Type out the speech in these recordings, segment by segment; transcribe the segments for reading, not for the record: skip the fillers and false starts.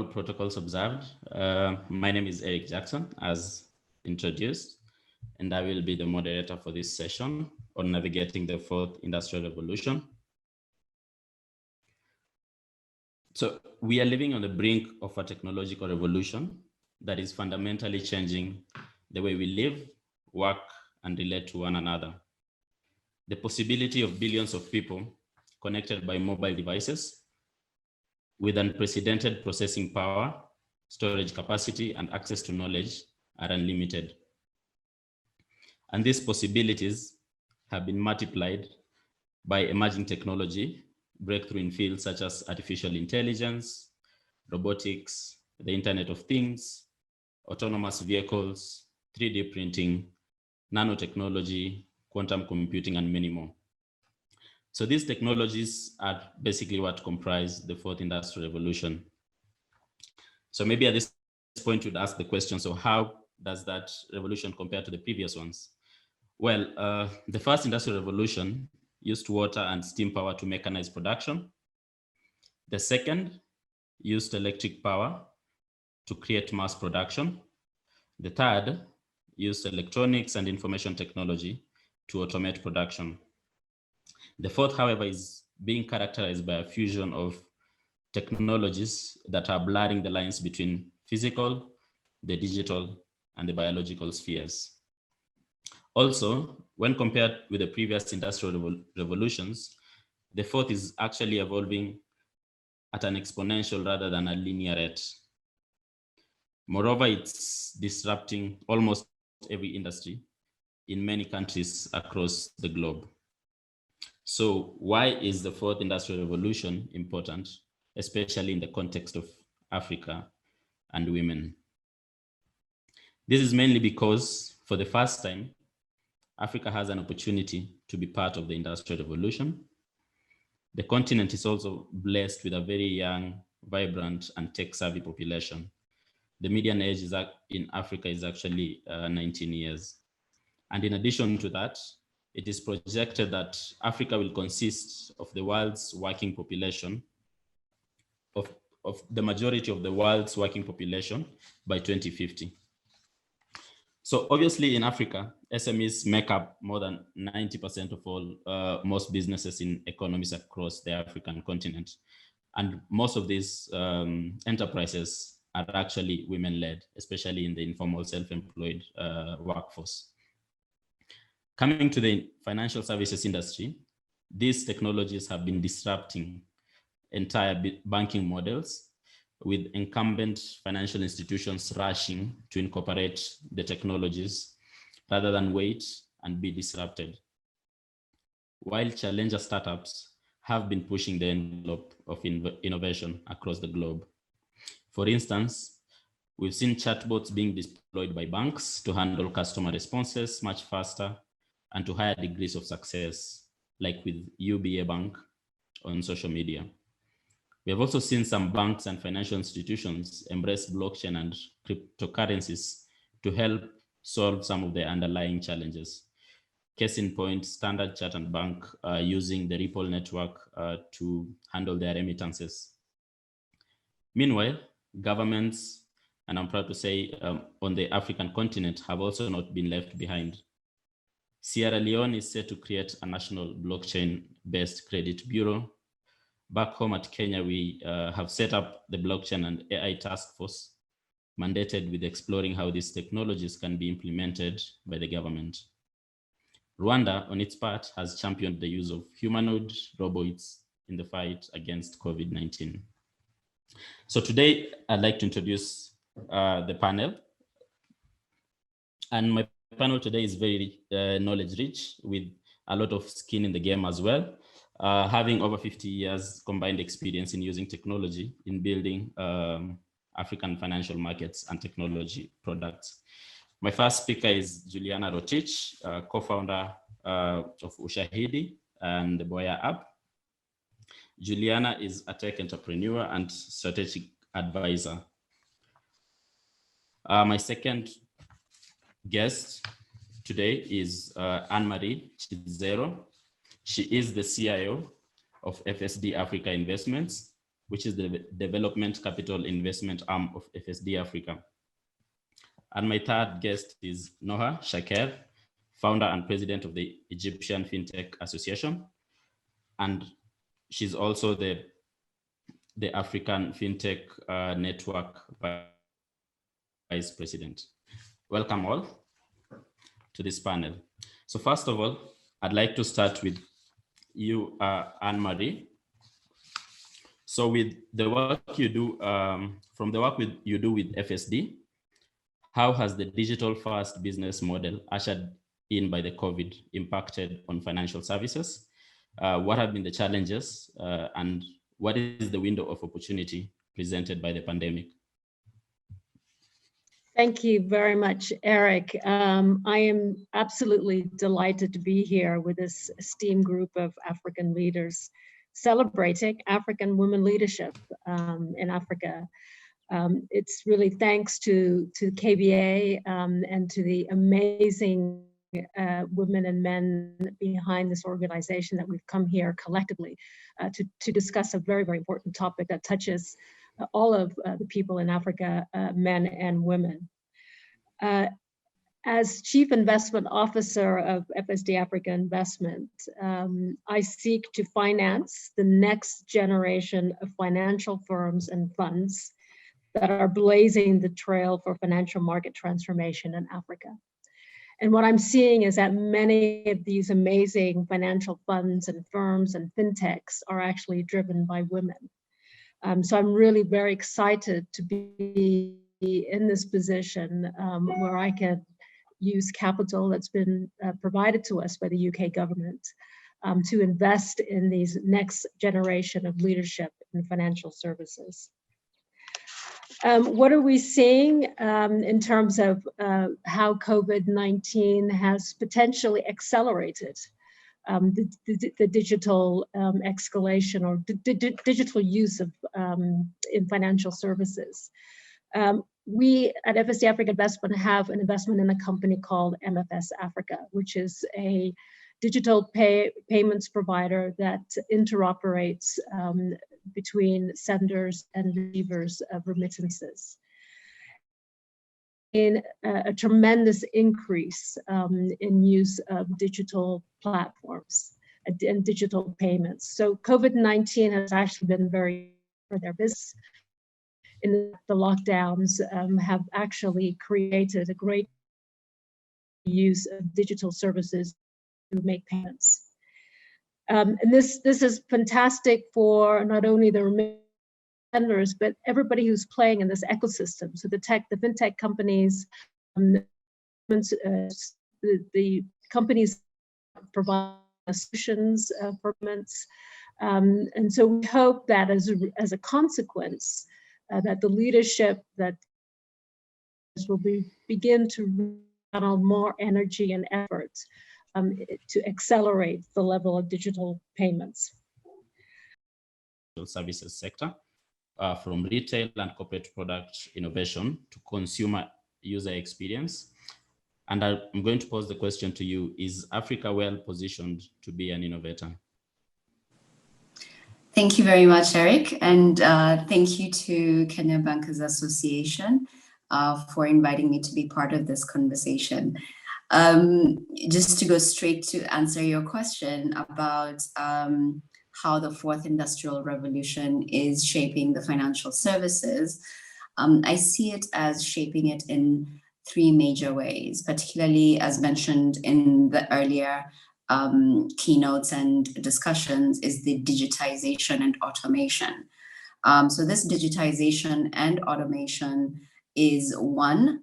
all protocols observed. My name is Eric Jackson, as introduced, and I will be the moderator for this session on navigating the fourth industrial revolution. So we are living on the brink of a technological revolution that is fundamentally changing the way we live, work, and relate to one another. The possibility of billions of people connected by mobile devices with unprecedented processing power, storage capacity, and access to knowledge are unlimited. And these possibilities have been multiplied by emerging technology, breakthrough in fields such as artificial intelligence, robotics, the Internet of Things, autonomous vehicles, 3D printing, nanotechnology, quantum computing, and many more. So these technologies are basically what comprise the fourth industrial revolution. So maybe at this point you'd ask the question, so how does that revolution compare to the previous ones? Well, the first industrial revolution used water and steam power to mechanize production. The second used electric power to create mass production. The third used electronics and information technology to automate production. The fourth, however, is being characterized by a fusion of technologies that are blurring the lines between physical, the digital, and the biological spheres. Also, when compared with the previous industrial revolutions, the fourth is actually evolving at an exponential rather than a linear rate. Moreover, it's disrupting almost every industry in many countries across the globe. So why is the fourth industrial revolution important, especially in the context of Africa and women? This is mainly because for the first time, Africa has an opportunity to be part of the industrial revolution. The continent is also blessed with a very young, vibrant, and tech-savvy population. The median age in Africa is actually 19 years. And in addition to that, it is projected that Africa will consist of the world's working population, of the majority of the world's working population by 2050. So obviously in Africa, SMEs make up more than 90% of all, most businesses in economies across the African continent. And most of these enterprises are actually women-led, especially in the informal self-employed workforce. Coming to the financial services industry, these technologies have been disrupting entire banking models, with incumbent financial institutions rushing to incorporate the technologies rather than wait and be disrupted. While challenger startups have been pushing the envelope of innovation across the globe. For instance, we've seen chatbots being deployed by banks to handle customer responses much faster and to higher degrees of success, like with UBA Bank on social media. We have also seen some banks and financial institutions embrace blockchain and cryptocurrencies to help solve some of the underlying challenges. Case in point, Standard Chartered Bank using the Ripple network to handle their remittances. Meanwhile, governments, and I'm proud to say on the African continent, have also not been left behind. Sierra Leone is set to create a national blockchain-based credit bureau. Back home at Kenya, we have set up the blockchain and AI task force mandated with exploring how these technologies can be implemented by the government. Rwanda, on its part, has championed the use of humanoid robots in the fight against COVID-19. So today, I'd like to introduce the panel. And my panel today is very knowledge rich with a lot of skin in the game as well, having over 50 years combined experience in using technology in building African financial markets and technology products. My first speaker is Juliana Rotich, co-founder of Ushahidi and the Boya app. Juliana is a tech entrepreneur and strategic advisor. My second guest today is Anne-Marie Chizero. She is the CIO of FSG Africa Investments. which is the development capital investment arm of FSD Africa. And my third guest is Noha Shaker, founder and president of the Egyptian FinTech Association. And she's also the African FinTech Network Vice President. Welcome all to this panel. So first of all, I'd like to start with you, Anne-Marie. So with the work you do, from the work you do with FSD, how has the digital first business model ushered in by the COVID impacted on financial services? What have been the challenges and what is the window of opportunity presented by the pandemic? Thank you very much, Eric. I am absolutely delighted to be here with this esteemed group of African leaders celebrating African women leadership in Africa. It's really thanks to KBA and to the amazing women and men behind this organization that we've come here collectively to discuss a very, very important topic that touches all of the people in Africa, men and women. As Chief Investment Officer of FSG Africa Investment, I seek to finance the next generation of financial firms and funds that are blazing the trail for financial market transformation in Africa. And what I'm seeing is that many of these amazing financial funds and firms and fintechs are actually driven by women. So I'm really very excited to be in this position where I can use capital that's been provided to us by the UK government to invest in these next generation of leadership in financial services. What are we seeing in terms of how COVID-19 has potentially accelerated the digital escalation or digital use of in financial services? We at FSG Africa Investment have an investment in a company called MFS Africa, which is a digital payments provider that interoperates between senders and receivers of remittances. In a tremendous increase in use of digital platforms and digital payments. So COVID-19 has actually been very for their business. In the lockdowns have actually created a great use of digital services to make payments. And this is fantastic for not only the remitters, but everybody who's playing in this ecosystem. So the fintech companies, the companies provide solutions for payments. And so we hope that as a consequence, that the leadership that will begin to channel more energy and effort to accelerate the level of digital payments. Services sector, from retail and corporate product innovation to consumer user experience. And I'm going to pose the question to you, is Africa well positioned to be an innovator? Thank you very much, Eric. And thank you to Kenya Bankers Association for inviting me to be part of this conversation. Just to go straight to answer your question about how the fourth industrial revolution is shaping the financial services, I see it as shaping it in three major ways, particularly as mentioned in the earlier keynotes and discussions, is the digitization and automation. So this digitization and automation is one,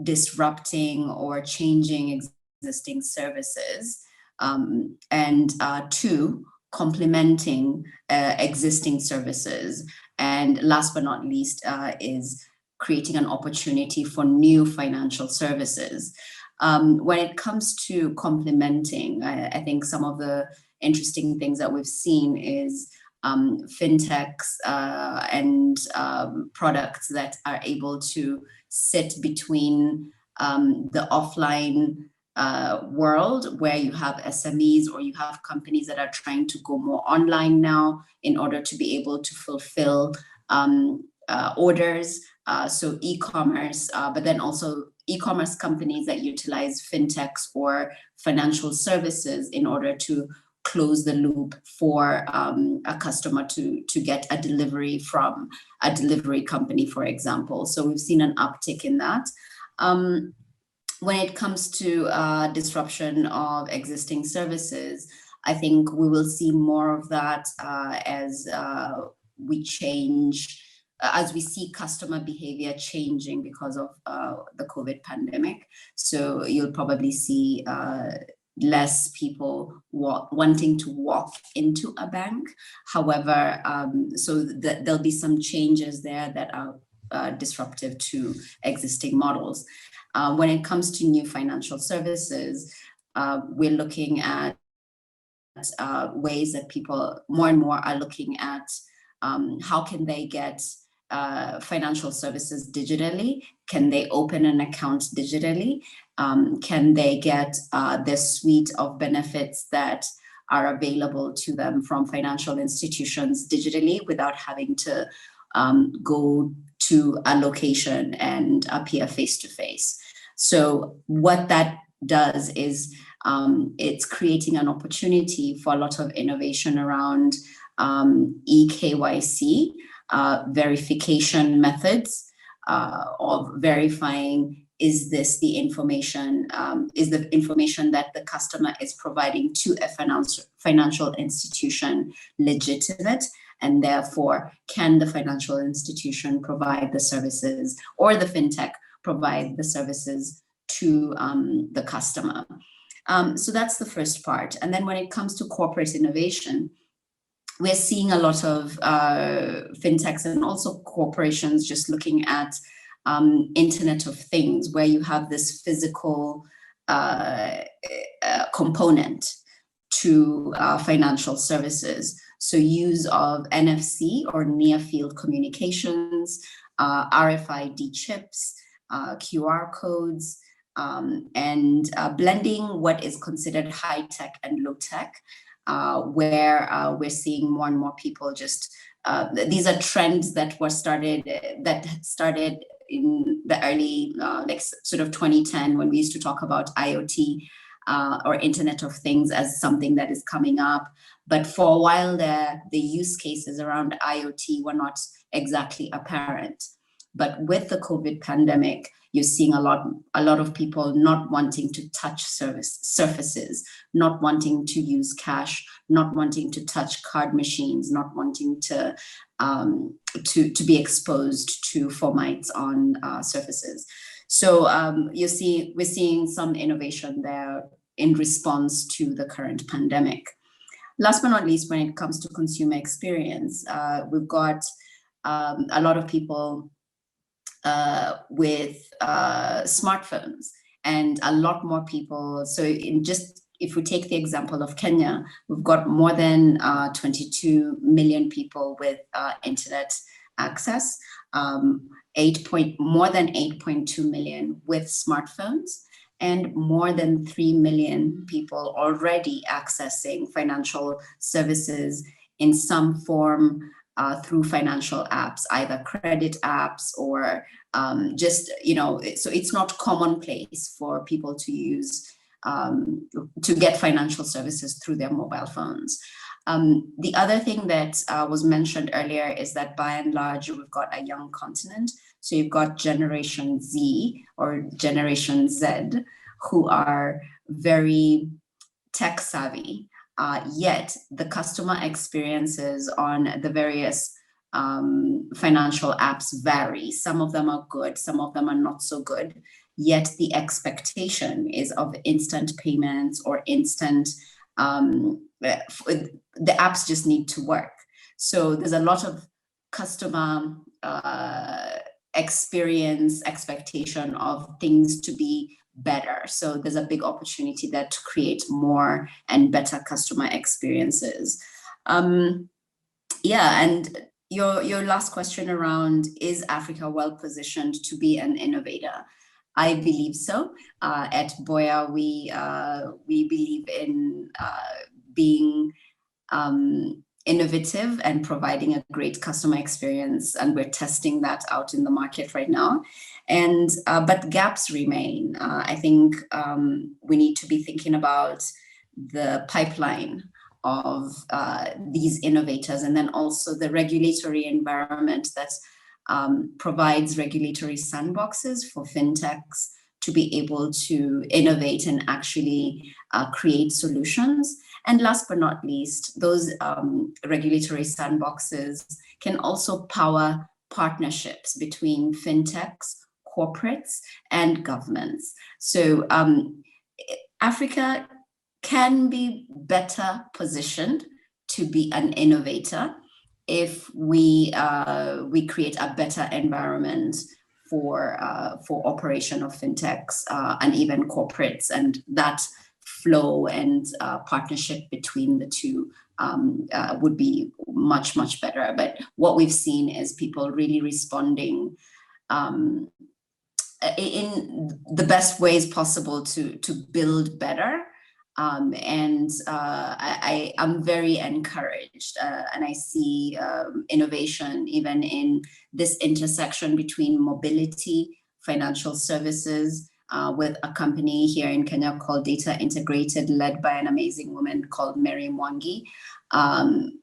disrupting or changing existing services, and two, complementing existing services. And last but not least is creating an opportunity for new financial services. When it comes to complementing, I think some of the interesting things that we've seen is fintechs and products that are able to sit between the offline world where you have SMEs or you have companies that are trying to go more online now in order to be able to fulfill orders. So e-commerce, but then also e-commerce companies that utilize fintechs or financial services in order to close the loop for a customer to get a delivery from a delivery company, for example. So we've seen an uptick in that. When it comes to disruption of existing services, I think we will see more of that as we change, as we see customer behavior changing because of the COVID pandemic. So you'll probably see less people wanting to walk into a bank. However, so there'll be some changes there that are disruptive to existing models. When it comes to new financial services, we're looking at ways that people more and more are looking at how can they get financial services digitally? Can they open an account digitally? Can they get the suite of benefits that are available to them from financial institutions digitally without having to go to a location and appear face-to-face? So what that does is it's creating an opportunity for a lot of innovation around eKYC, verification methods of verifying, is this the information, is the information that the customer is providing to a financial institution legitimate? And therefore, can the financial institution provide the services, or the fintech provide the services to the customer? So that's the first part. And then when it comes to corporate innovation, we're seeing a lot of fintechs and also corporations just looking at Internet of Things, where you have this physical component to financial services. So use of NFC or near field communications, RFID chips, QR codes, and blending what is considered high tech and low tech, where we're seeing more and more people just, these are trends that were started in the early, like sort of 2010, when we used to talk about IoT or Internet of Things as something that is coming up. But for a while there, the use cases around IoT were not exactly apparent. But with the COVID pandemic, you're seeing a lot of people not wanting to touch surfaces, not wanting to use cash, not wanting to touch card machines, not wanting to be exposed to fomites on surfaces. So we're seeing some innovation there in response to the current pandemic. Last but not least, when it comes to consumer experience, we've got a lot of people with smartphones, and a lot more people. So if we take the example of Kenya, we've got more than 22 million people with internet access, more than 8.2 million with smartphones, and more than 3 million people already accessing financial services in some form through financial apps, either credit apps or just, so it's not commonplace for people to use, to get financial services through their mobile phones. The other thing that was mentioned earlier is that by and large, we've got a young continent. So you've got Generation Z or Generation Z, who are very tech savvy, yet the customer experiences on the various financial apps vary. Some of them are good, some of them are not so good, yet the expectation is of instant payments or instant, the apps just need to work. So there's a lot of customer experience expectation of things to be better. So there's a big opportunity there to create more and better customer experiences. And your last question around, is Africa well positioned to be an innovator? I believe so. At Boya, we believe in being innovative and providing a great customer experience, and we're testing that out in the market right now. And but gaps remain. I think we need to be thinking about the pipeline of these innovators, and then also the regulatory environment that provides regulatory sandboxes for fintechs to be able to innovate and actually create solutions. And last but not least, those regulatory sandboxes can also power partnerships between fintechs, corporates, and governments. So Africa can be better positioned to be an innovator if we create a better environment for operation of fintechs and even corporates, and that flow and partnership between the two would be much, much better. But what we've seen is people really responding in the best ways possible to build better. And I am very encouraged, and I see innovation even in this intersection between mobility, financial services, with a company here in Kenya called Data Integrated, led by an amazing woman called Mary Mwangi.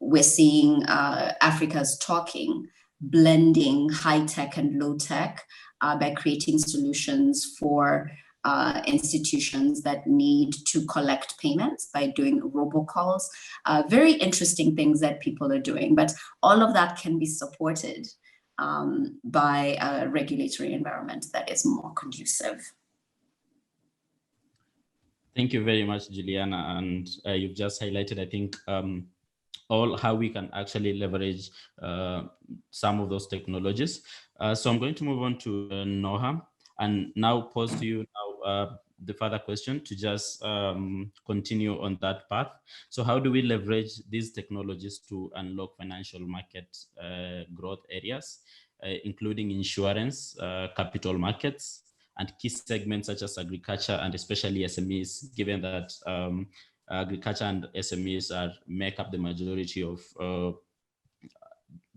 We're seeing Africa's talking, blending high tech and low tech by creating solutions for institutions that need to collect payments by doing robocalls. Very interesting things that people are doing, but all of that can be supported by a regulatory environment that is more conducive. Thank you very much, Juliana. And you've just highlighted, I think, all how we can actually leverage some of those technologies. So I'm going to move on to Noha, and now pose to you now the further question to just continue on that path. So how do we leverage these technologies to unlock financial market growth areas, including insurance, capital markets, and key segments such as agriculture and especially SMEs, given that agriculture and SMEs make up the majority of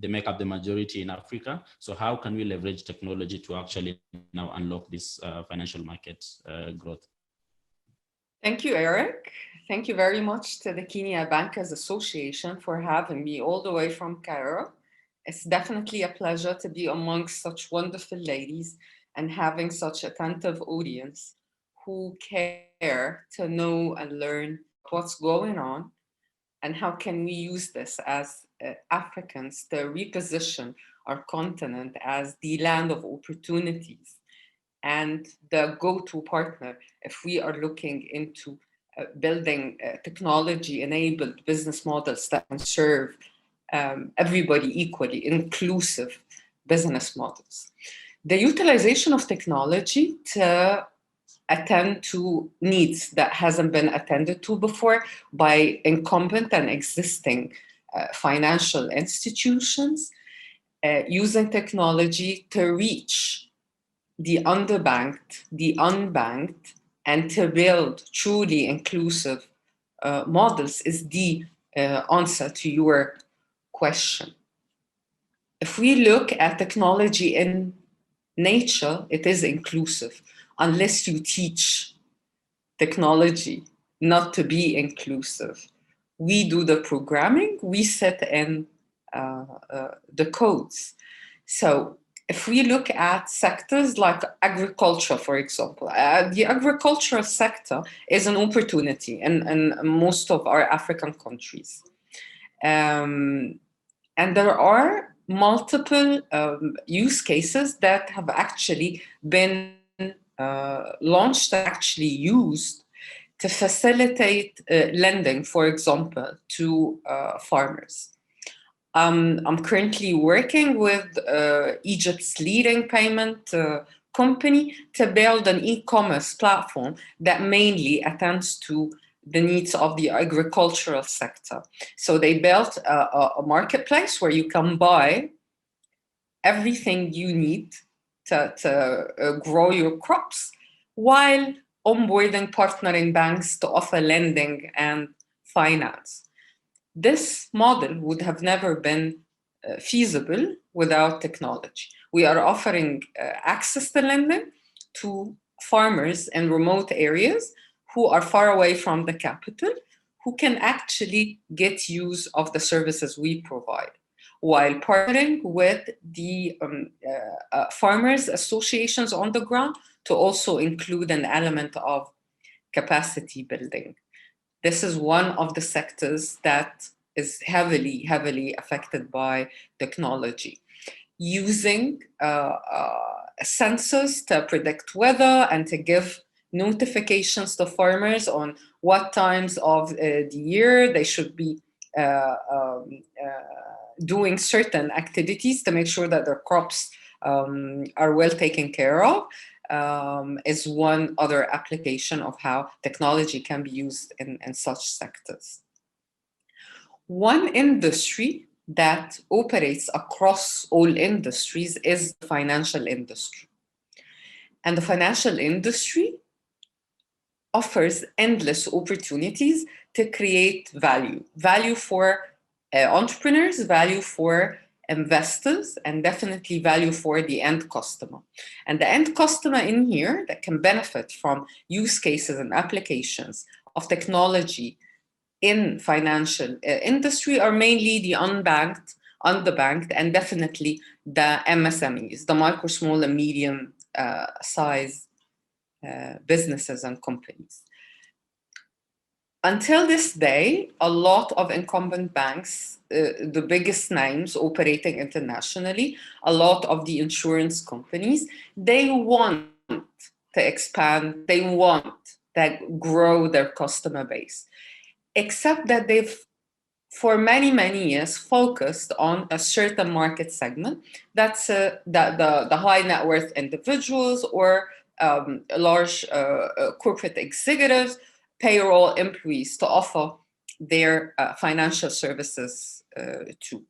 in Africa. So how can we leverage technology to actually now unlock this financial market growth? Thank you, Eric. Thank you very much to the Kenya Bankers Association for having me all the way from Cairo. It's definitely a pleasure to be amongst such wonderful ladies and having such attentive audience who care to know and learn what's going on and how can we use this as Africans to reposition our continent as the land of opportunities and the go-to partner if we are looking into building technology-enabled business models that can serve everybody equally, inclusive business models. The utilization of technology to attend to needs that hasn't been attended to before by incumbent and existing financial institutions, using technology to reach the underbanked, the unbanked, and to build truly inclusive models is the answer to your question. If we look at technology in nature, it is inclusive, unless you teach technology not to be inclusive. We do the programming, we set in the codes. So if we look at sectors like agriculture, for example, the agricultural sector is an opportunity in most of our African countries. And there are multiple use cases that have actually been launched and actually used to facilitate lending, for example, to farmers. I'm currently working with Egypt's leading payment company to build an e-commerce platform that mainly attends to the needs of the agricultural sector. So they built a marketplace where you can buy everything you need to grow your crops, while onboarding partnering banks to offer lending and finance. This model would have never been feasible without technology. We are offering access to lending to farmers in remote areas who are far away from the capital, who can actually get use of the services we provide, while partnering with the farmers associations on the ground to also include an element of capacity building. This is one of the sectors that is heavily affected by technology. Using sensors to predict weather and to give notifications to farmers on what times of the year they should be doing certain activities to make sure that their crops are well taken care of, is one other application of how technology can be used in such sectors. One industry that operates across all industries is the financial industry. And the financial industry offers endless opportunities to create value for entrepreneurs, value for investors, and definitely value for the end customer. And the end customer in here that can benefit from use cases and applications of technology in financial industry are mainly the unbanked, underbanked, and definitely the MSMEs, the micro, small, and medium size businesses and companies. Until this day, a lot of incumbent banks, the biggest names operating internationally, a lot of the insurance companies, they want to expand, they want to grow their customer base, except that they've, for many years, focused on a certain market segment. That's the high net worth individuals or large corporate executives, payroll employees, to offer their financial services to.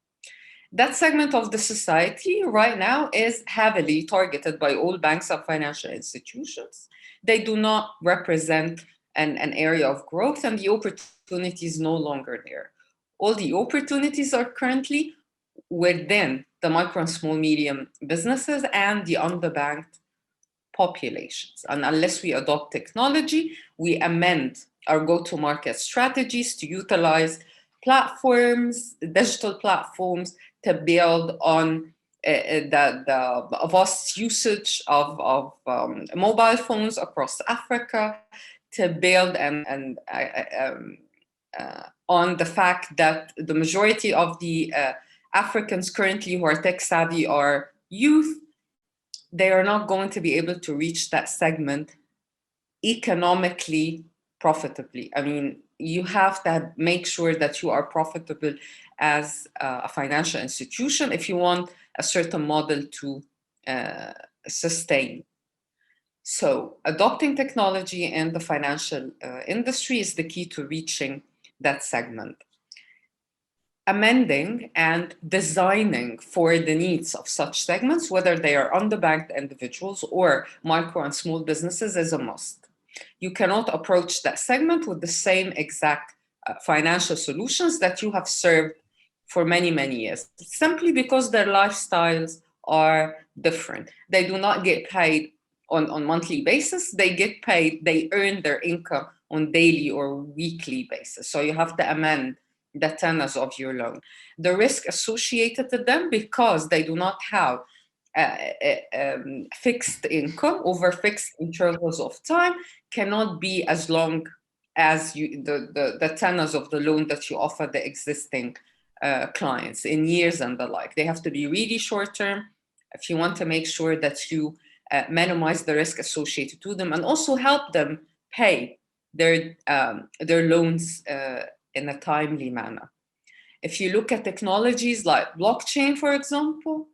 That segment of the society right now is heavily targeted by all banks and financial institutions. They do not represent an area of growth, and the opportunity is no longer there. All the opportunities are currently within the micro and small medium businesses and the underbanked populations. And unless we adopt technology, we amend our go-to-market strategies to utilize platforms, digital platforms, to build on the vast usage of mobile phones across Africa, to build on the fact that the majority of the Africans currently who are tech savvy are youth. They are not going to be able to reach that segment economically profitably. I mean, you have to make sure that you are profitable as a financial institution if you want a certain model to sustain. So adopting technology in the financial industry is the key to reaching that segment. Amending and designing for the needs of such segments, whether they are underbanked individuals or micro and small businesses, is a must. You cannot approach that segment with the same exact financial solutions that you have served for many years, simply because their lifestyles are different. They do not get paid on monthly basis. They get paid, they earn their income on daily or weekly basis. So you have to amend the tenors of your loan. The risk associated to them, because they do not have fixed income over fixed intervals of time, cannot be as long as the tenors of the loan that you offer the existing clients in years and the like. They have to be really short term if you want to make sure that you minimize the risk associated to them, and also help them pay their loans in a timely manner. If you look at technologies like blockchain, for example,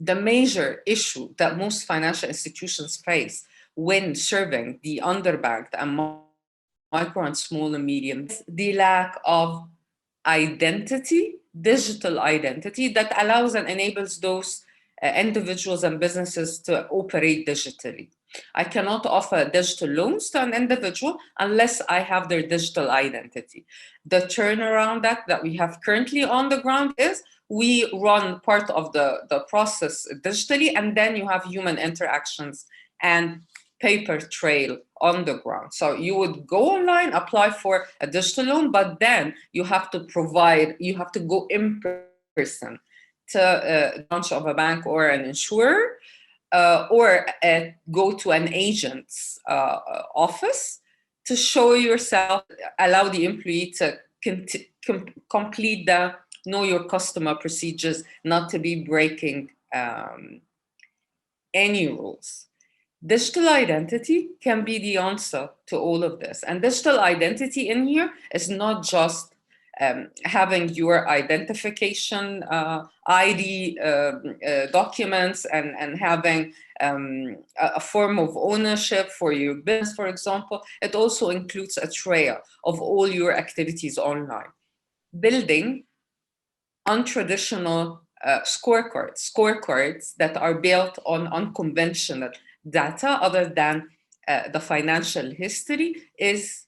the major issue that most financial institutions face when serving the underbanked and micro and small and medium is the lack of identity, digital identity, that allows and enables those individuals and businesses to operate digitally. I cannot offer digital loans to an individual unless I have their digital identity. The turnaround that we have currently on the ground is we run part of the process digitally, and then you have human interactions and paper trail on the ground. So you would go online, apply for a digital loan, but then you have to go in person to the branch of a bank or an insurer, or go to an agent's office to show yourself, allow the employee to complete the know your customer procedures, not to be breaking any rules. Digital identity can be the answer to all of this. And digital identity in here is not just having your identification ID documents and having a form of ownership for your business, for example. It also includes a trail of all your activities online. Building untraditional scorecards that are built on unconventional data other than the financial history is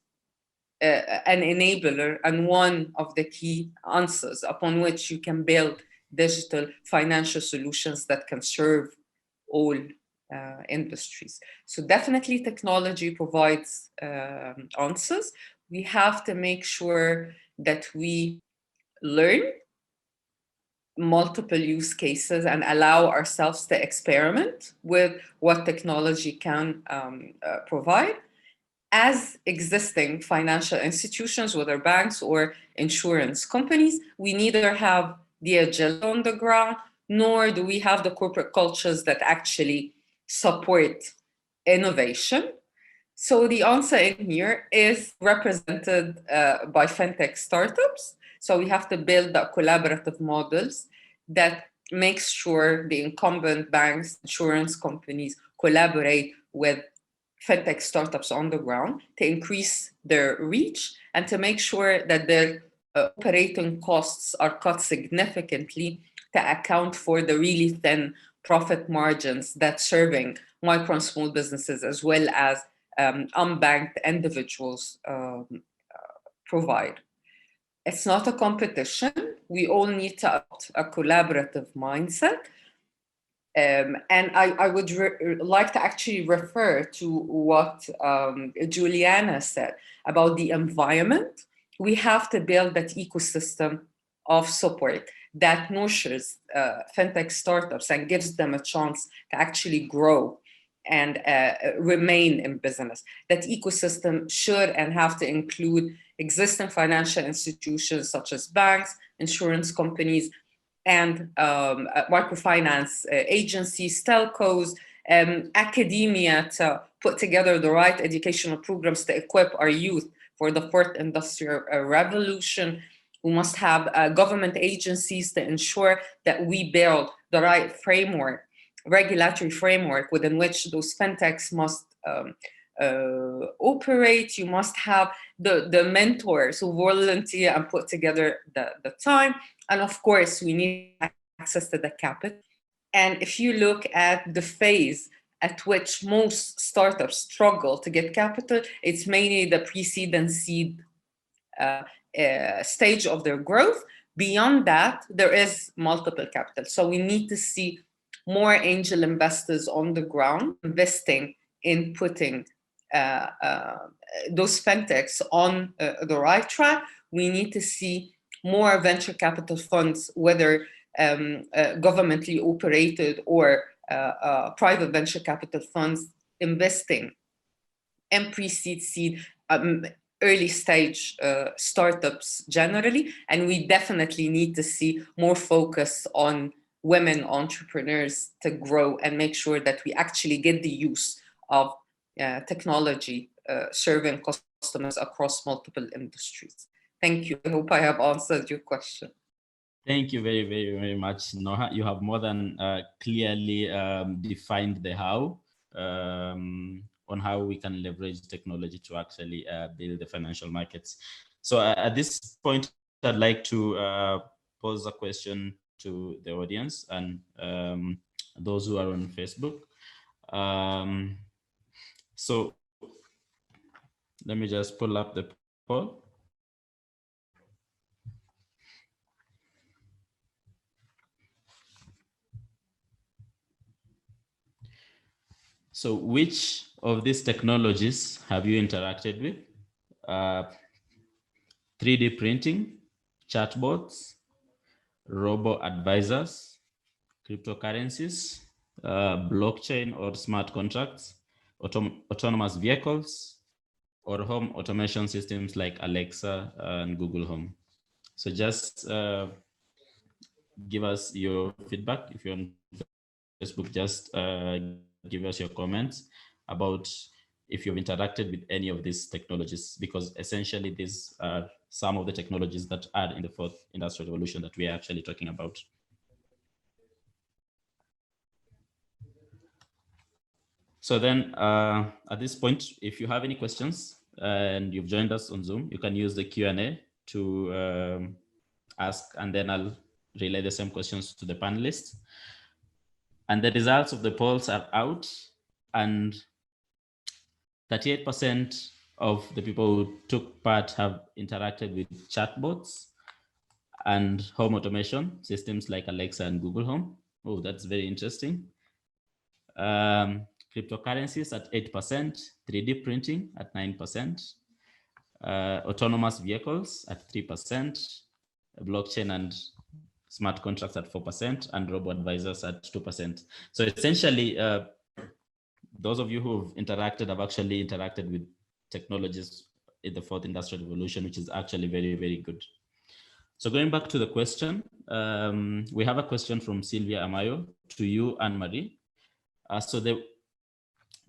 an enabler and one of the key answers upon which you can build digital financial solutions that can serve all industries. So definitely technology provides answers. We have to make sure that we learn multiple use cases and allow ourselves to experiment with what technology can provide. As existing financial institutions, whether banks or insurance companies, we neither have the agility on the ground, nor do we have the corporate cultures that actually support innovation. So the answer in here is represented by fintech startups. So we have to build the collaborative models that make sure the incumbent banks, insurance companies collaborate with fintech startups on the ground to increase their reach and to make sure that their operating costs are cut significantly to account for the really thin profit margins that serving micro and small businesses as well as unbanked individuals provide. It's not a competition. We all need to adopt a collaborative mindset. And I would like to actually refer to what Juliana said about the environment. We have to build that ecosystem of support that nurtures fintech startups and gives them a chance to actually grow and remain in business. That ecosystem should and have to include existing financial institutions such as banks, insurance companies, and microfinance agencies, telcos, academia to put together the right educational programs to equip our youth for the fourth industrial revolution. We must have government agencies to ensure that we build the right framework, regulatory framework within which those fintechs must operate. You must have the mentors who volunteer and put together the time. And of course, we need access to the capital. And if you look at the phase at which most startups struggle to get capital, it's mainly the pre-seed and seed stage of their growth. Beyond that, there is multiple capital. So we need to see more angel investors on the ground investing in putting those fintechs on the right track. We need to see more venture capital funds, whether governmentally operated or private venture capital funds, investing in pre-seed, seed, early stage startups generally. And we definitely need to see more focus on women entrepreneurs to grow and make sure that we actually get the use of technology serving customers across multiple industries. Thank you. I hope I have answered your question. Thank you very, very, very much, Noha. You have more than clearly defined the how, on how we can leverage technology to actually build the financial markets. So at this point, I'd like to pose a question to the audience, and those who are on Facebook. So let me just pull up the poll. So which of these technologies have you interacted with? 3D printing, chatbots, robo-advisors, cryptocurrencies, blockchain or smart contracts, autonomous vehicles, or home automation systems like Alexa and Google Home. So just give us your feedback. If you're on Facebook, just give us your comments about if you've interacted with any of these technologies, because essentially these are some of the technologies that are in the fourth industrial revolution that we are actually talking about. So then at this point, if you have any questions and you've joined us on Zoom, you can use the Q&A to ask, and then I'll relay the same questions to the panelists. And the results of the polls are out, and 38% of the people who took part have interacted with chatbots and home automation systems like Alexa and Google Home. Oh, that's very interesting. Cryptocurrencies at 8%, 3D printing at 9%, autonomous vehicles at 3%, blockchain and smart contracts at 4%, and robo-advisors at 2%. So essentially, those of you who've interacted have actually interacted with technologies in the fourth industrial revolution, which is actually very, very good. So going back to the question, we have a question from Sylvia Amayo to you, Anne-Marie. So the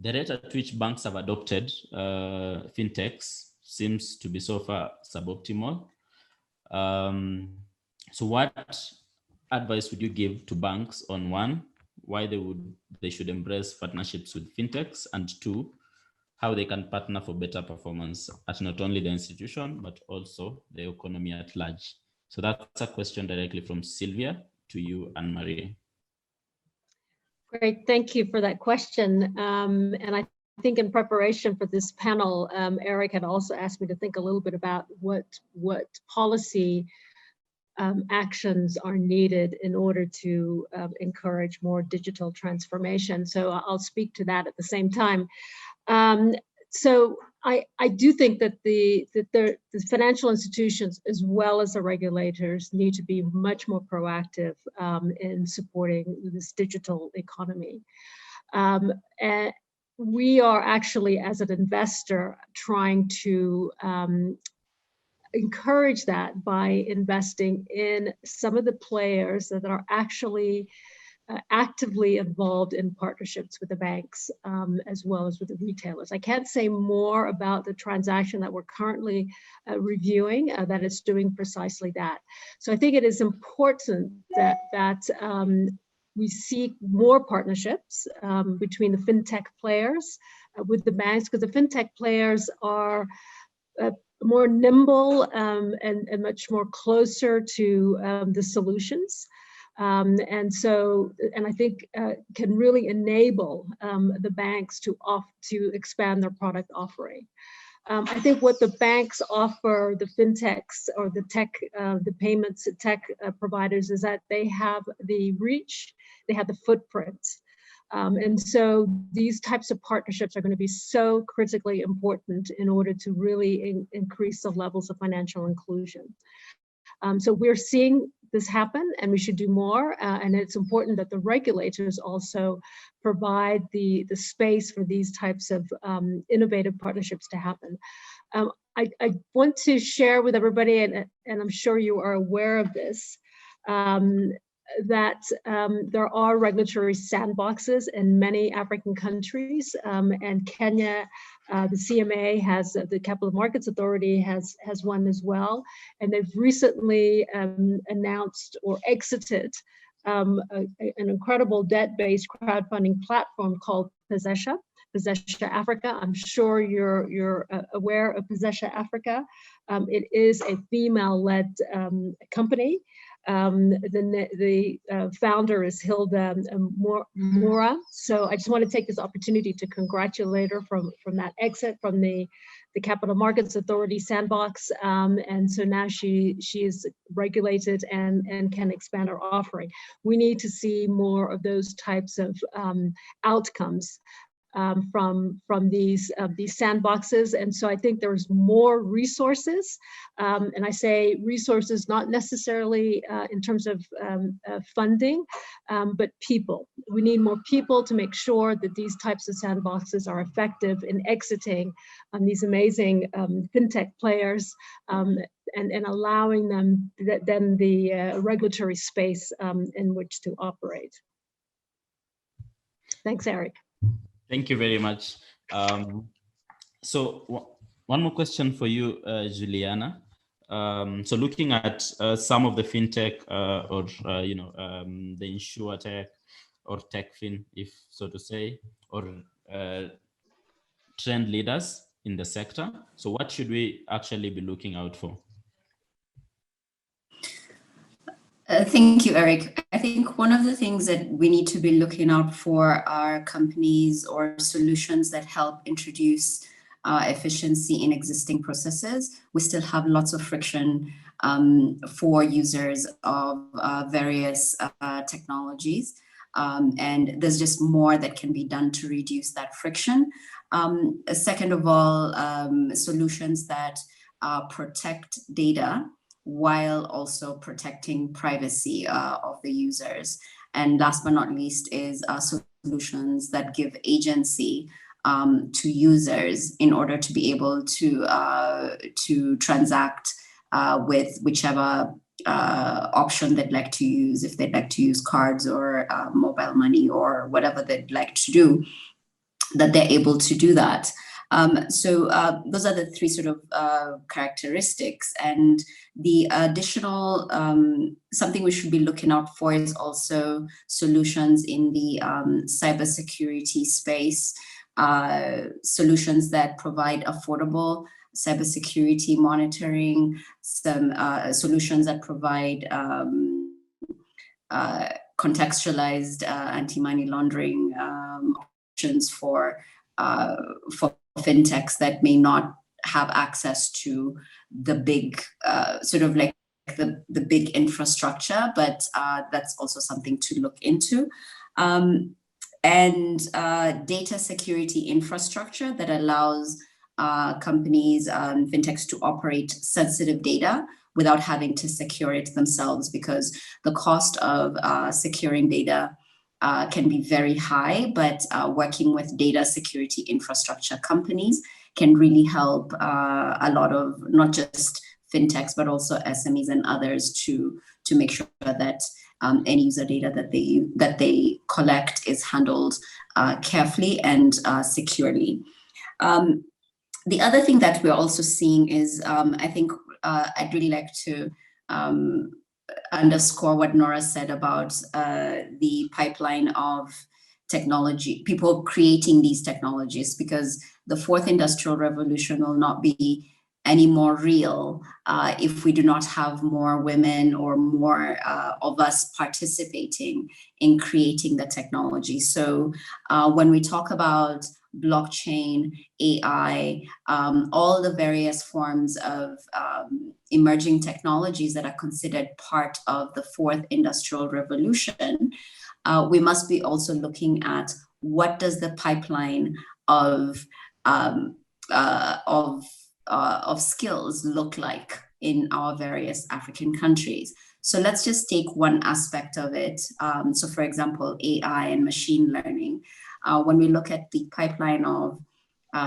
rate at which banks have adopted fintechs seems to be so far suboptimal. So what advice would you give to banks on, one, why they should embrace partnerships with fintechs, and two, how they can partner for better performance at not only the institution, but also the economy at large? So that's a question directly from Sylvia to you, Anne-Marie. Great, thank you for that question. And I think in preparation for this panel, Eric had also asked me to think a little bit about what policy actions are needed in order to encourage more digital transformation. So I'll speak to that at the same time. So I do think that the financial institutions, as well as the regulators, need to be much more proactive in supporting this digital economy. And we are actually, as an investor, trying to encourage that by investing in some of the players that are actually actively involved in partnerships with the banks, as well as with the retailers. I can't say more about the transaction that we're currently reviewing that is doing precisely that. So I think it is important that we seek more partnerships between the fintech players with the banks, because the fintech players are more nimble and much more closer to the solutions. And I think can really enable the banks to expand their product offering. I think what the banks offer the fintechs or the tech, the payments tech providers, is that they have the reach, they have the footprint. And so these types of partnerships are going to be so critically important in order to really increase the levels of financial inclusion. So we're seeing this happen, and we should do more. And it's important that the regulators also provide the space for these types of innovative partnerships to happen. I want to share with everybody, and I'm sure you are aware of this, that there are regulatory sandboxes in many African countries, and Kenya, the CMA has, the Capital Markets Authority has one as well, and they've recently announced or exited an incredible debt-based crowdfunding platform called FSG Africa. I'm sure you're aware of FSG Africa. It is a female-led company. The founder is Hilda Mora. So I just want to take this opportunity to congratulate her from that exit from the Capital Markets Authority sandbox. And so now she is regulated and can expand her offering. We need to see more of those types of outcomes from these sandboxes. And so I think there's more resources, and I say resources not necessarily in terms of funding, but people. We need more people to make sure that these types of sandboxes are effective in exiting these amazing fintech players and allowing them then the regulatory space in which to operate. Thanks, Eric. Thank you very much. So one more question for you, Juliana. So looking at some of the fintech or the insurtech or techfin, if so to say, or trend leaders in the sector. So what should we actually be looking out for? Thank you, Eric. I think one of the things that we need to be looking out for are companies or solutions that help introduce efficiency in existing processes. We still have lots of friction for users of various technologies. And there's just more that can be done to reduce that friction. Second of all, solutions that protect data while also protecting privacy of the users. And last but not least is solutions that give agency to users in order to be able to transact with whichever option they'd like to use, if they'd like to use cards or mobile money or whatever they'd like to do, that they're able to do that. So those are the three sort of characteristics. And the additional, something we should be looking out for is also solutions in the cybersecurity space, solutions that provide affordable cybersecurity monitoring, some solutions that provide contextualized anti-money laundering options for fintechs that may not have access to the big sort of like the big infrastructure, but that's also something to look into. And data security infrastructure that allows companies and fintechs to operate sensitive data without having to secure it themselves, because the cost of securing data can be very high, but working with data security infrastructure companies can really help a lot of not just fintechs, but also SMEs and others to make sure that any user data that they collect is handled carefully and securely. The other thing that we're also seeing is, I think I'd really like to underscore what Nora said about the pipeline of technology, people creating these technologies, because the fourth industrial revolution will not be any more real if we do not have more women or more of us participating in creating the technology. So when we talk about blockchain, AI, all the various forms of emerging technologies that are considered part of the fourth industrial revolution, we must be also looking at what does the pipeline of skills look like in our various African countries. So let's just take one aspect of it. So for example, AI and machine learning. When we look at the pipeline of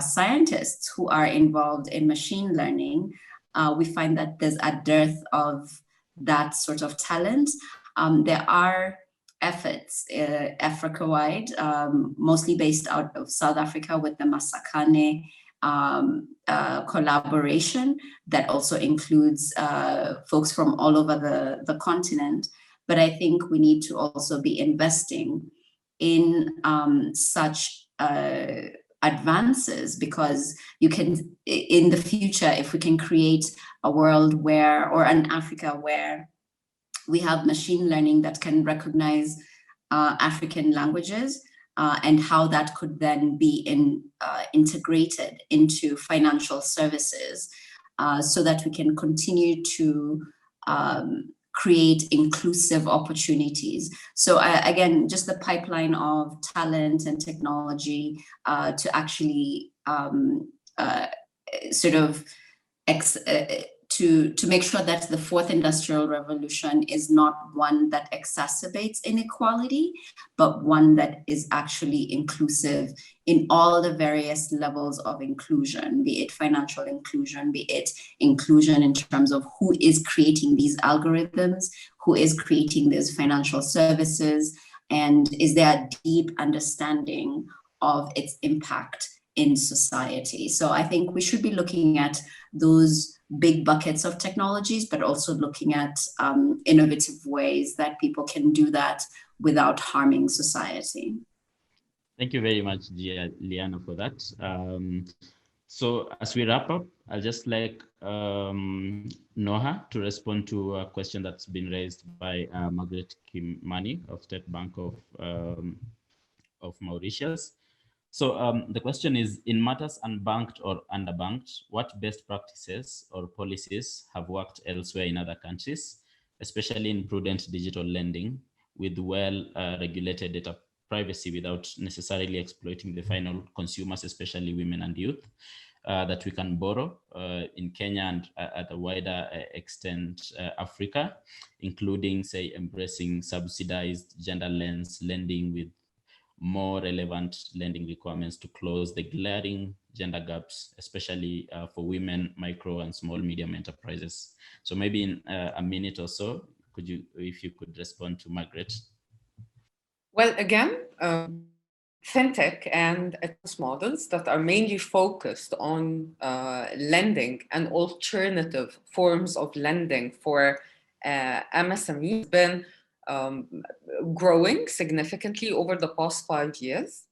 scientists who are involved in machine learning, we find that there's a dearth of that sort of talent. There are efforts Africa-wide, mostly based out of South Africa with the Masakane collaboration that also includes folks from all over the continent. But I think we need to also be investing in such advances, because you can, in the future, if we can create a world where, or an Africa where We have machine learning that can recognize African languages, and how that could then be integrated into financial services, so that we can continue to create inclusive opportunities. So again, just the pipeline of talent and technology to actually sort of to make sure that the fourth industrial revolution is not one that exacerbates inequality, but one that is actually inclusive in all the various levels of inclusion, be it financial inclusion, be it inclusion in terms of who is creating these algorithms, who is creating these financial services, and is there a deep understanding of its impact in society. So I think we should be looking at those big buckets of technologies, but also looking at innovative ways that people can do that without harming society. Thank you very much, Liana, for that. So as we wrap up, I'll just like Noha to respond to a question that's been raised by Margaret Kimani of State Bank of Mauritius. So the question is, in matters unbanked or underbanked, what best practices or policies have worked elsewhere in other countries, especially in prudent digital lending with well-regulated data privacy without necessarily exploiting the final consumers, especially women and youth, that we can borrow in Kenya and at a wider extent Africa, including, say, embracing subsidized gender lens lending with more relevant lending requirements to close the glaring gender gaps, especially for women, micro and small medium enterprises. So maybe in a minute or so, if you could respond to Margaret. Well, again, fintech and business models that are mainly focused on lending and alternative forms of lending for MSMEs been growing significantly over the past 5 years.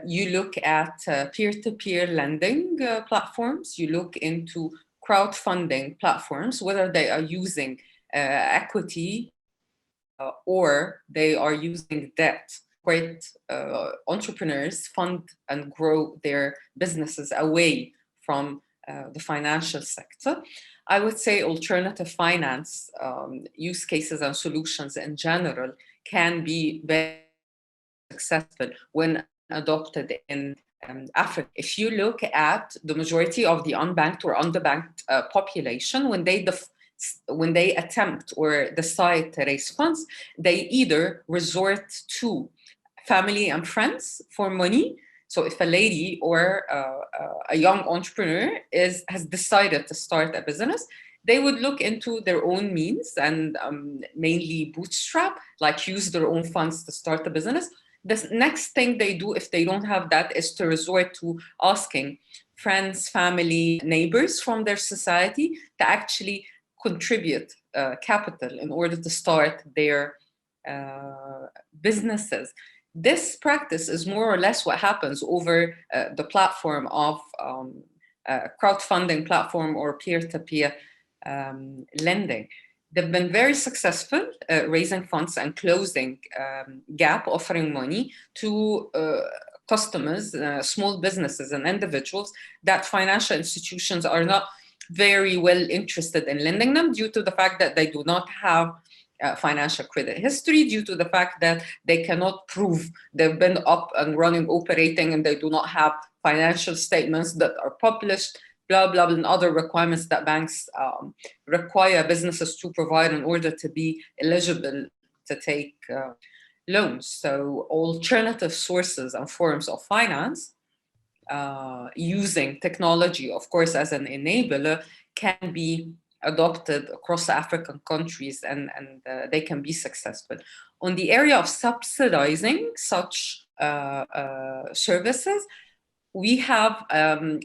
You look at peer-to-peer lending platforms, you look into crowdfunding platforms, whether they are using equity or they are using debt. Great entrepreneurs fund and grow their businesses away from the financial sector. I would say alternative finance use cases and solutions in general can be very successful when adopted in Africa. If you look at the majority of the unbanked or underbanked population, when they attempt or decide to raise funds, they either resort to family and friends for money. So if a lady or a young entrepreneur has decided to start a business, they would look into their own means and mainly bootstrap, like use their own funds to start a business. The next thing they do if they don't have that is to resort to asking friends, family, neighbors from their society to actually contribute capital in order to start their businesses. This practice is more or less what happens over the platform of crowdfunding platform or peer-to-peer lending. They've been very successful raising funds and closing gap, offering money to customers, small businesses and individuals that financial institutions are not very well interested in lending them due to the fact that they do not have financial credit history, due to the fact that they cannot prove they've been up and running, operating, and they do not have financial statements that are published, blah, blah, blah, and other requirements that banks require businesses to provide in order to be eligible to take loans. So alternative sources and forms of finance using technology, of course, as an enabler, can be adopted across African countries and they can be successful. On the area of subsidizing such services, we have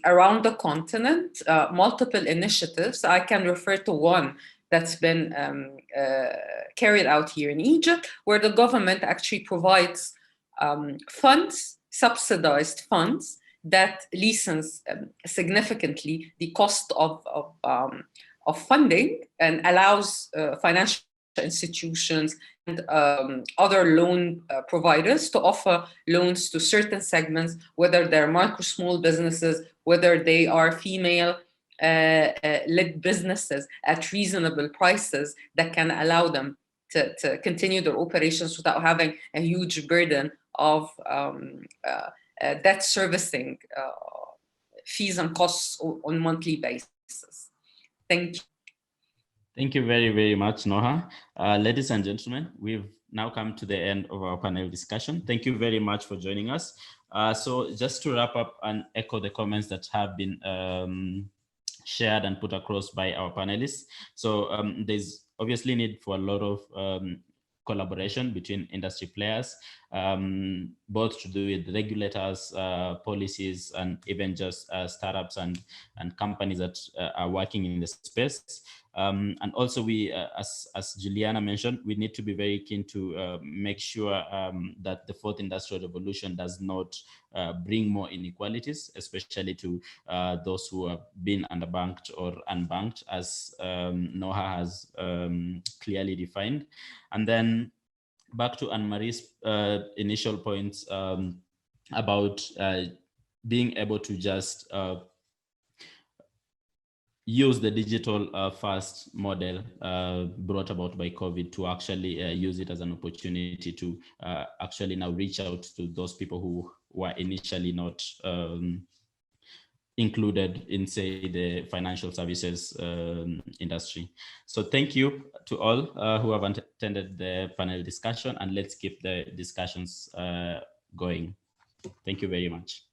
around the continent multiple initiatives. I can refer to one that's been carried out here in Egypt, where the government actually provides funds, subsidized funds, that lessens significantly the cost of funding and allows financial institutions and other loan providers to offer loans to certain segments, whether they're micro small businesses, whether they are female led businesses at reasonable prices that can allow them to continue their operations without having a huge burden of debt servicing fees and costs on monthly basis. Thank you. Thank you very, very much, Noha. Ladies and gentlemen, we've now come to the end of our panel discussion. Thank you very much for joining us. So just to wrap up and echo the comments that have been shared and put across by our panelists. So there's obviously need for a lot of collaboration between industry players, both to do with regulators, policies, and even just startups and companies that are working in the space. And also we, as Juliana mentioned, we need to be very keen to make sure that the fourth industrial revolution does not bring more inequalities, especially to those who have been underbanked or unbanked, as Noha has clearly defined. And then back to Anne-Marie's initial points about being able to just use the digital first model brought about by COVID to actually use it as an opportunity to actually now reach out to those people who were initially not included in, say, the financial services industry. So thank you to all who have attended the panel discussion, and let's keep the discussions going. Thank you very much.